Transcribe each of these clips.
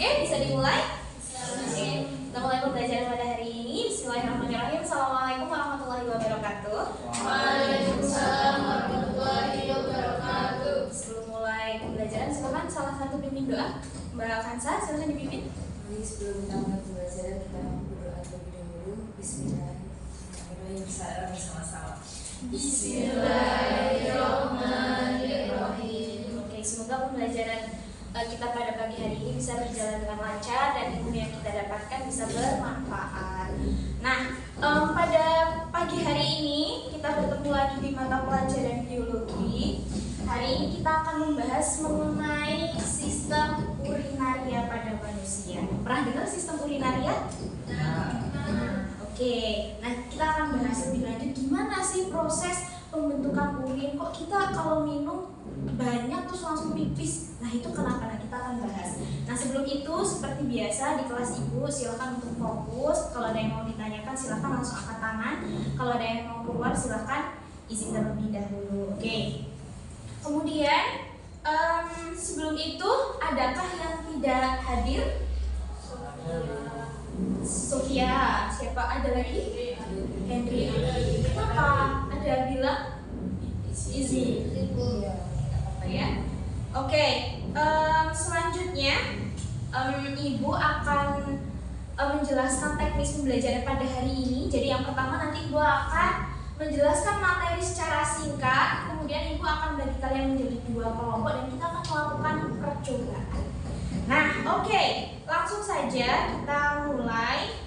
Oke, bisa dimulai? Oke, kita mulai pembelajaran pada hari ini. Bismillahirrahmanirrahim. Assalamualaikum warahmatullahi wabarakatuh. Waalaikumsalam warahmatullahi wabarakatuh. Sebelum mulai pembelajaran, silakan salah satu pimpin doa. Mbak Kansa, silakan dipimpin. Sebelum kita mulai pembelajaran, kita berdoa terlebih dahulu. Bismillahirrahmanirrahim. Bersama-sama. Bismillahirrahmanirrahim. Oke, semoga pembelajaran kita pada pagi hari ini bisa berjalan dengan lancar dan ilmu yang kita dapatkan bisa bermanfaat. Nah, pada pagi hari ini kita bertemu lagi di mata pelajaran biologi. Hari ini kita akan membahas mengenai sistem urinaria pada manusia. Pernah dengar sistem urinaria? Oke, nah kita akan bahas lebih lanjut gimana sih proses pembentukan urin. Kok kita kalau minum banyak terus langsung pipis? Nah itu kenapa? Nah kita akan bahas. Nah sebelum itu seperti biasa di kelas ibu silakan untuk fokus. Kalau ada yang mau ditanyakan silakan langsung angkat tangan. Kalau ada yang mau keluar silakan izin terlebih dahulu. Oke. Kemudian sebelum itu adakah yang tidak hadir? Sofia, siapa ada lagi? Henry. Kenapa? Ada bilang izin. Apa ya? Oke. Selanjutnya ibu akan menjelaskan teknis pembelajaran pada hari ini. Jadi yang pertama nanti ibu akan menjelaskan materi secara singkat. Kemudian ibu akan bagi kalian menjadi dua kelompok dan kita akan melakukan percobaan. Nah, oke, langsung saja kita mulai.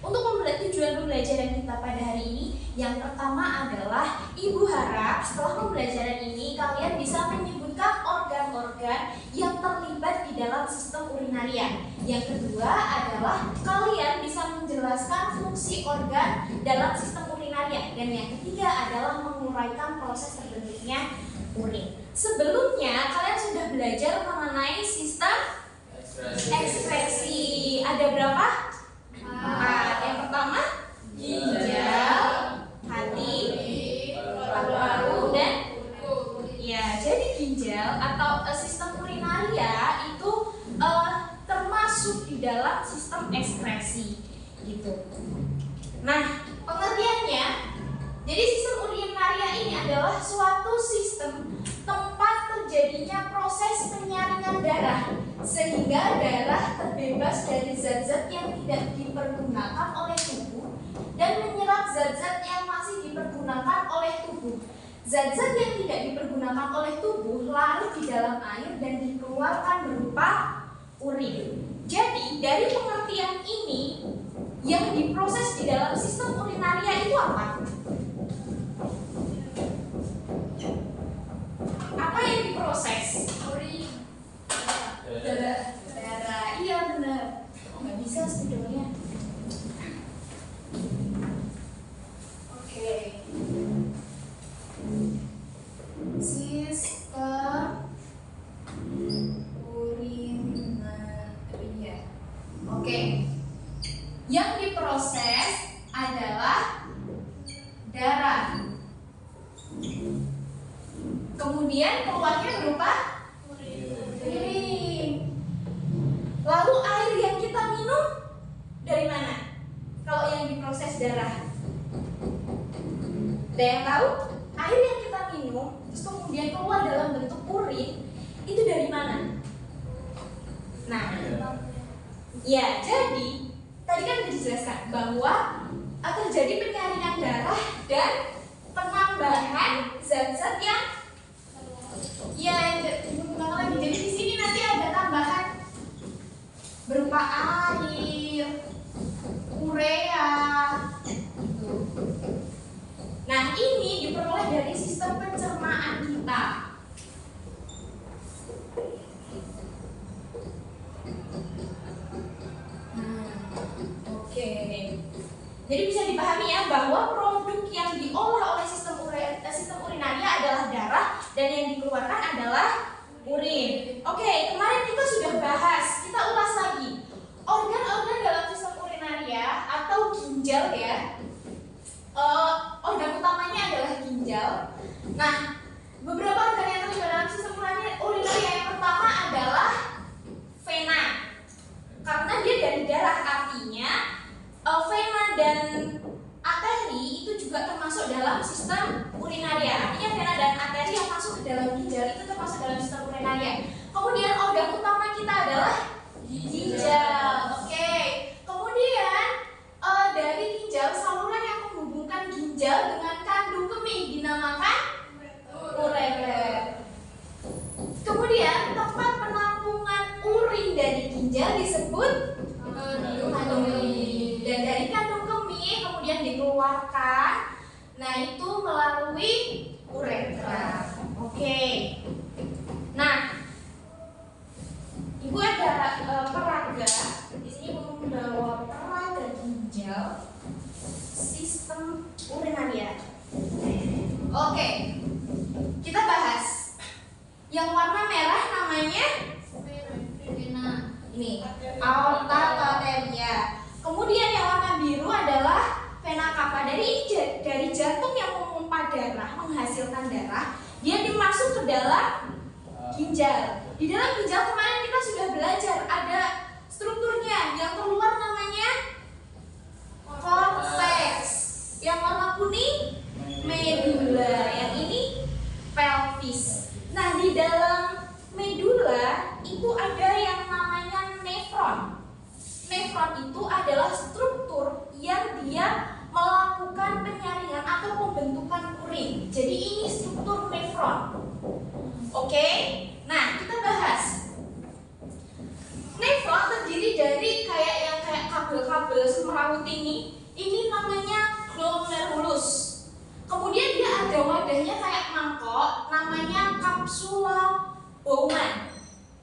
Untuk tujuan pembelajaran kita pada hari ini, yang pertama adalah ibu harap setelah pembelajaran ini kalian bisa menyebutkan organ-organ yang terlibat di dalam sistem urinaria. Yang kedua adalah kalian bisa menjelaskan fungsi organ dalam sistem urinaria. Dan yang ketiga adalah menguraikan proses terbentuknya urin. Sebelumnya kalian sudah belajar mengenai sistem ekskresi. Ada berapa? 4. Yang pertama ginjal, hati, paru-paru, dan ya. Jadi ginjal atau sistem urinaria itu termasuk di dalam sistem ekskresi gitu. Nah, pengertiannya, jadi sistem urinaria ini adalah suatu sistem tempat terjadinya proses penyaringan darah sehingga darah terbebas dari zat-zat yang tidak dipergunakan oleh tubuh dan menyerap zat-zat yang masih dipergunakan oleh tubuh. Zat-zat yang tidak dipergunakan oleh tubuh larut di dalam air dan dikeluarkan berupa urin. Jadi dari pengertian ini yang diproses di dalam sistem urinaria itu apa? Apa yang diproses? Urin. Darah. Iya benar. Nggak bisa sebetulnya. Oke. Sistem urinaria. Oke. Yang diproses adalah darah. Kemudian keluarnya berupa urin. Lalu air yang kita minum dari mana? Kalau yang diproses darah, ada yang tahu? Air yang kita minum terus kemudian keluar dalam bentuk urin itu dari mana? Nah, ya jadi tadi kan sudah dijelaskan bahwa terjadi penyaringan darah dan penambahan zat-zat yang digunakan lagi. Jadi di sini nanti ada tambahan berupa air, urea. Nah, ini diperoleh dari sistem pencernaan kita. Oke. Jadi bisa dipahami ya bahwa produk yang diolah oleh sistem urinaria adalah darah dan yang dikeluarkan adalah urin. Oke, kemarin kita sudah bahas, kita ulas lagi. Organ-organ dalam sistem urinaria atau ginjal ya. Organ utamanya adalah ginjal. Nah, beberapa organ yang terlibat dalam sistem urinaria yang pertama adalah vena. termasuk dalam sistem urinaria. Artinya vena dan arteri yang masuk ke dalam ginjal itu termasuk dalam sistem urinaria. Kemudian organ utama kita adalah ginjal. Oke. Kemudian dari ginjal, saluran yang menghubungkan ginjal dengan kandung kemih dinamakan ureter. Kemudian tempat penampungan urin dari ginjal disebut kandung kemih. Dan dari kandung kemih kemudian dikeluarkan, nah itu melalui uretra. Oke. Nah, Ibu ada peraga. Di sini membawa peraga ginjal sistem urinaria. Oke. Kita bahas. Yang warna merah namanya ini aorta arteria. Kemudian yang warna biru adalah vena cava. Dari jantung yang memompa darah, menghasilkan darah, dia dimasuk ke dalam ginjal. Di dalam ginjal kemarin kita sudah belajar ada strukturnya. Yang keluar namanya korteks. Yang warna kuning medula. Yang ini pelvis. Nah, di dalam medula itu ada yang namanya nefron. Nefron itu adalah struktur yang dia melakukan penyaringan atau pembentukan urin. Jadi ini struktur nefron. Oke? Nah, kita bahas. Nefron terdiri dari kayak kabel-kabel semrawut ini. Ini namanya glomerulus. Kemudian dia ada wadahnya kayak mangkok, namanya kapsula Bowman.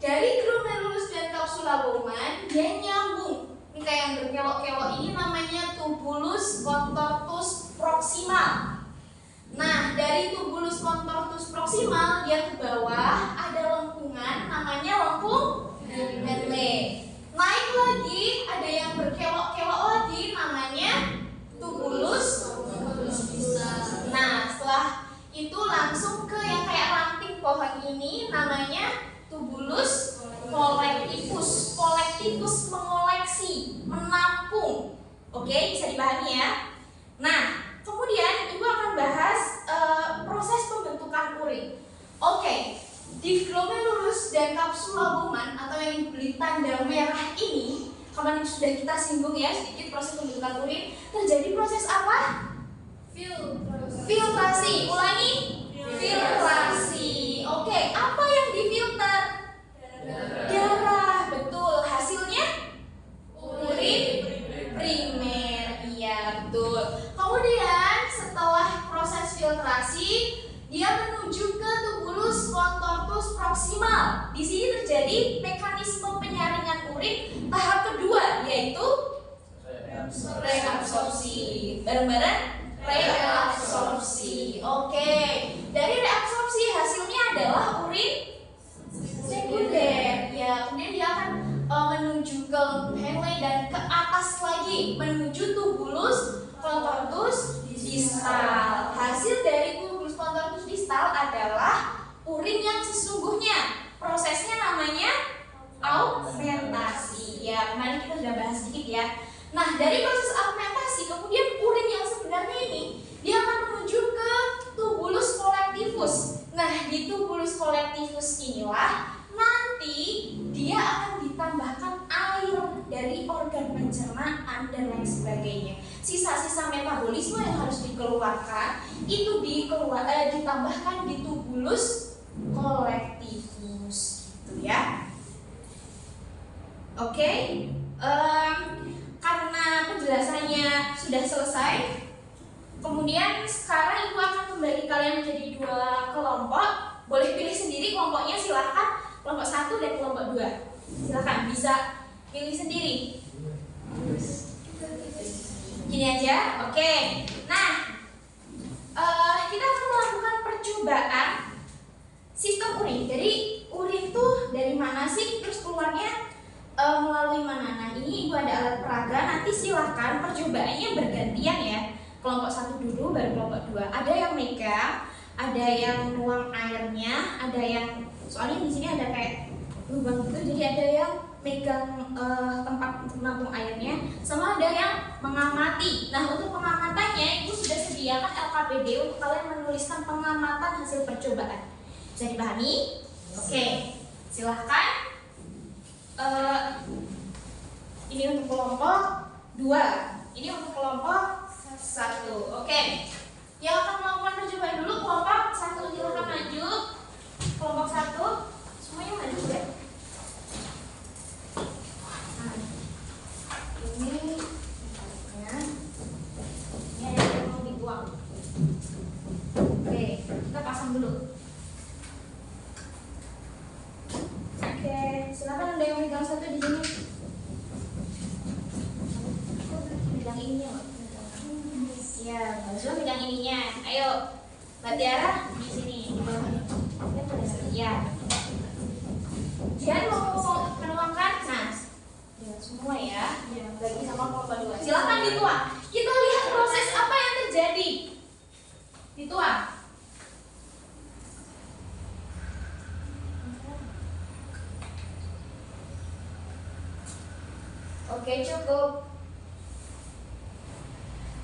Dari glomerulus dan kapsula Bowman dia nyambung. Ini kayak yang berkelok-kelok ini namanya tubulus contortus proximal. Nah, dari tubulus contortus proximal dia ke bawah ada lengkungan namanya lengkung Henle. Naik lagi ada yang berkelok-kelok lagi namanya tubulus. Nah, setelah itu langsung ke yang kayak ranting pohon ini namanya tubulus kolektivus. Kolektivus mengoleksi, menampung. Oke, bisa dipahami ya. Nah, kemudian Ibu akan bahas proses pembentukan urin. Oke, di glomerulus dan kapsula Bowman atau yang diberi tanda merah ini, kemarin sudah kita singgung ya sedikit proses pembentukan urin. Terjadi proses apa? Filtrasi. Ulangi. Filtrasi. Oke, apa yang difilter? Darah. Betul. Hasilnya? Urin primer. Iya, betul. Kemudian setelah proses filtrasi, dia menuju ke tubulus contortus proximal. Di sini terjadi mekanisme penyaringan urin tahap kedua, yaitu reabsorpsi. Bareng-bareng. Reabsorpsi. Oke. Dari reabsorpsi hasilnya adalah urin sekunder. Ya, kemudian dia akan menuju ke Henle dan ke atas lagi menuju tubulus contortus distal. Hasil dari tubulus contortus distal adalah urin yang sesungguhnya. Prosesnya namanya augmentasi. Ya, kemarin kita sudah bahas sedikit ya. Nah, dari proses augmentasi kemudian urin yang sebenarnya ini dia akan menuju ke tubulus kolektivus. Nah, di tubulus kolektivus inilah nanti dia akan ditambahkan air dari organ pencernaan dan lain sebagainya. Sisa-sisa metabolisme yang harus dikeluarkan itu ditambahkan di tubulus kolektivus, gitu ya. Oke. Karena penjelasannya sudah selesai, kemudian sekarang Ibu akan membagi kalian menjadi dua kelompok. Boleh pilih sendiri kelompoknya, silahkan. Kelompok 1 dan kelompok 2. Silahkan, bisa pilih sendiri. Gini aja, oke. Nah, kita akan melakukan percobaan sistem urin. Jadi urin tuh dari mana sih, terus keluarnya melalui mana? Nah, ini Ibu ada alat peraga. Nanti silahkan percobaannya bergantian ya. Kelompok 1 dulu, baru kelompok 2. Ada yang megang, ada yang nuang airnya, ada yang soalnya di sini ada kayak lubang gitu, jadi ada yang megang tempat untuk menampung airnya, sama ada yang mengamati. Nah, untuk pengamatannya Ibu sudah sediakan disediakan LKPD untuk kalian menuliskan pengamatan hasil percobaan. Bisa dipahami? Oke, silahkan. Ini untuk kelompok 2, ini untuk kelompok 1. Oke, yang akan melakukan percobaan dulu kelompok 1, silahkan maju. Kelompok 1, semuanya maju ya. Nah, ini ada yang mau dituang. Oke, kita pasang dulu. Oke, silakan ada yang megang satu di sini. Pegang ininya, Mbak. Ya, Mbak Zul pegang ininya. Ayo, Mbak Tiara di sini di bawahnya. Ya. Jihan mau menuangkan? Nah, semua ya. Bagi sama kelompok 2. Silakan dituang. Kita lihat proses apa yang terjadi. Dituang. Oke, cukup.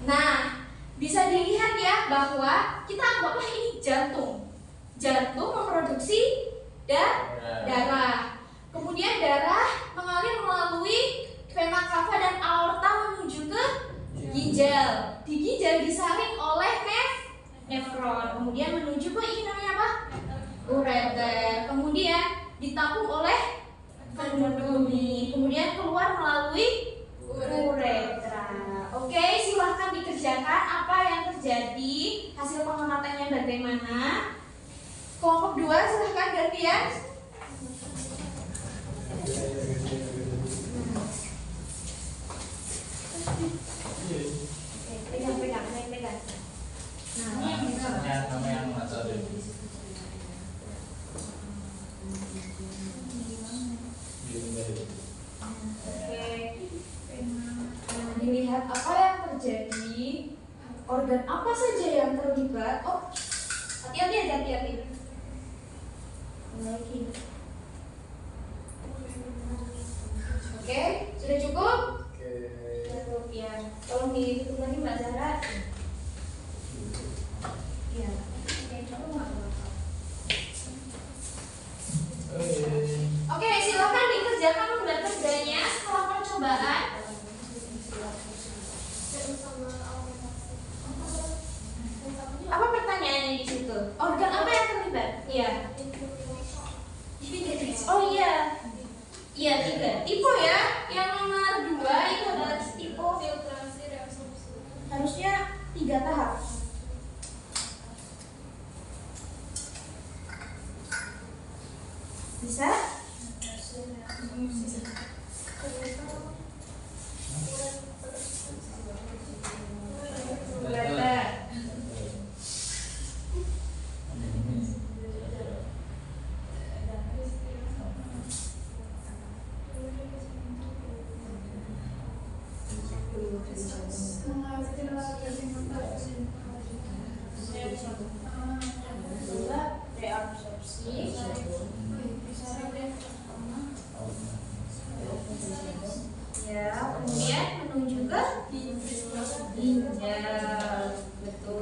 Nah, bisa dilihat ya bahwa kita anggaplah ini jantung. Jantung memproduksi darah. Kemudian darah mengalir melalui vena cava dan aorta menuju ke ginjal. Di ginjal disaring oleh nefron. Kemudian menuju ke ini namanya apa? Ureter. Kemudian ditampung oleh endodumi. Kemudian keluar melalui uretra. Oke, silahkan dikerjakan apa yang terjadi, hasil pengamatannya bagaimana. Kelompok 2 silahkan gantian. Pegang. Nah, Nama yang macam itu. Oke. Nah, dilihat apa yang terjadi, organ apa saja yang terlibat. Oh, hati-hati. Lagi. Oke, sudah cukup? Cukup ya. Tolong ditutup lagi Mbak Zahra. Ya. Oke, silakan dikerjakan gambar kerjanya setelah percobaan. Apa pertanyaannya di situ? Organ apa yang terlibat? Iya. Oh iya. Iya 3. Tipe ya. Yang nomor 2 itu adalah tipe filtrasi reabsorpsi. Harusnya 3 tahap. Bisa? Reabsorpsi. Ya, kemudian menuju ke ginjal. Betul.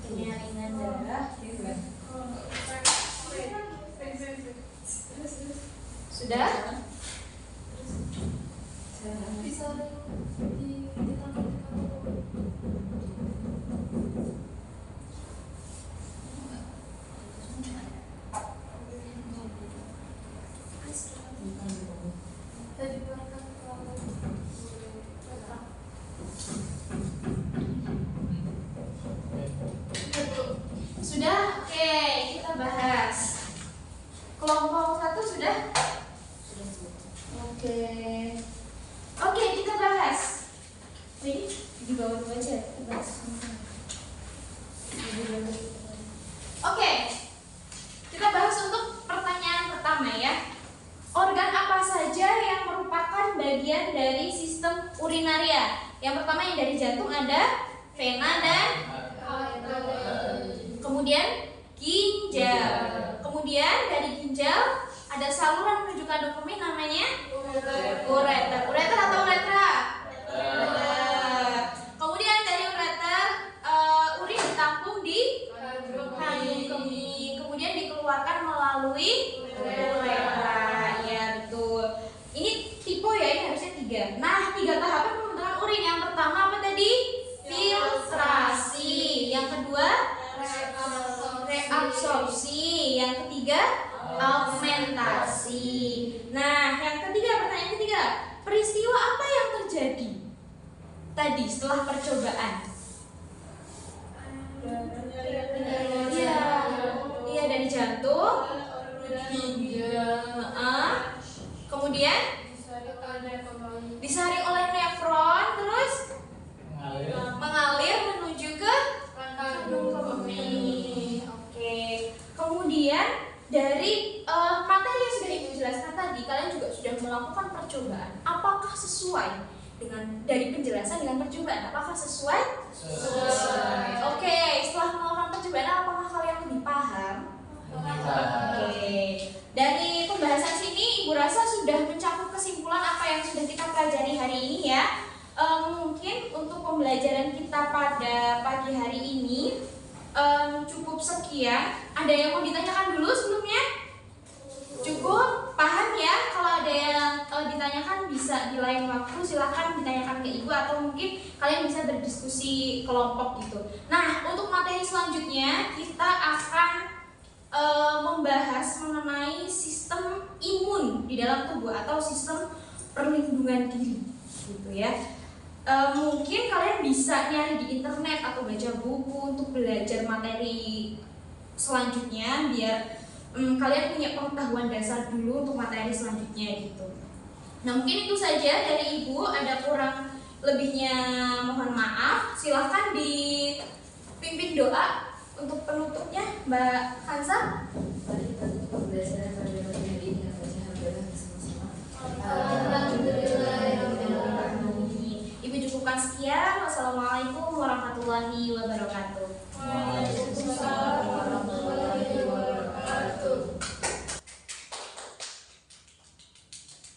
Penyaringan darah. Sudah? Bisa Sudah? Oke, kita bahas. Kelompok 1 sudah? Oke, kita bahas. Ini di bawah dulu aja, kita bahas. Oke, kita bahas untuk pertanyaan pertama ya. Organ apa saja yang merupakan bagian dari sistem urinaria? Yang pertama yang dari jantung ada vena dan kemudian ginjal. Kemudian dari ginjal ada saluran menuju kandung kemih namanya ureter. Ureter atau uretra? Kemudian dari ureter urin ditampung di kandung kemih, kemudian dikeluarkan melalui uretra. Ya betul. Ini tipe ya, ini harusnya 3. Nah, 3 tahapan pembentukan urin. Yang pertama apa tadi? Filtrasi. Yang kedua reabsorpsi. Yang ketiga augmentasi. Nah, yang ketiga, pertanyaan ketiga, peristiwa apa yang terjadi tadi setelah percobaan? Iya, dari jantung. Kemudian disaring oleh nefron, terus mengalir menuju ke kandung kemih. Oke. Kemudian dari materi yang sudah Ibu jelaskan tadi, kalian juga sudah melakukan percobaan. Apakah sesuai dengan dari penjelasan dengan percobaan? Apakah sesuai? Sesuai. Oke. Setelah melakukan percobaan, apakah kalian lebih paham? Oke. Dari pembahasan sini, Ibu rasa sudah mencakup kesimpulan apa yang sudah kita pelajari hari ini ya. Mungkin untuk pembelajaran kita pada pagi hari ini cukup sekian. Ada yang mau ditanyakan dulu sebelumnya? Cukup? Paham ya? Kalau ada yang ditanyakan bisa di lain waktu, silahkan ditanyakan ke Ibu, atau mungkin kalian bisa berdiskusi kelompok gitu. Nah, untuk materi selanjutnya kita akan membahas mengenai sistem imun di dalam tubuh atau sistem perlindungan diri gitu ya. Mungkin kalian bisa nyari di internet atau baca buku untuk belajar materi selanjutnya biar kalian punya pengetahuan dasar dulu untuk materi selanjutnya gitu. Nah, mungkin itu saja dari Ibu. Ada kurang lebihnya mohon maaf. Silahkan dipimpin doa untuk penutupnya, Mbak Hansa. Mari kita tutup pembelajaran pada pagi hari ini dengan baca hamdalah bersama-sama. Ibu cukupkan sekian. Wassalamualaikum warahmatullahi wabarakatuh.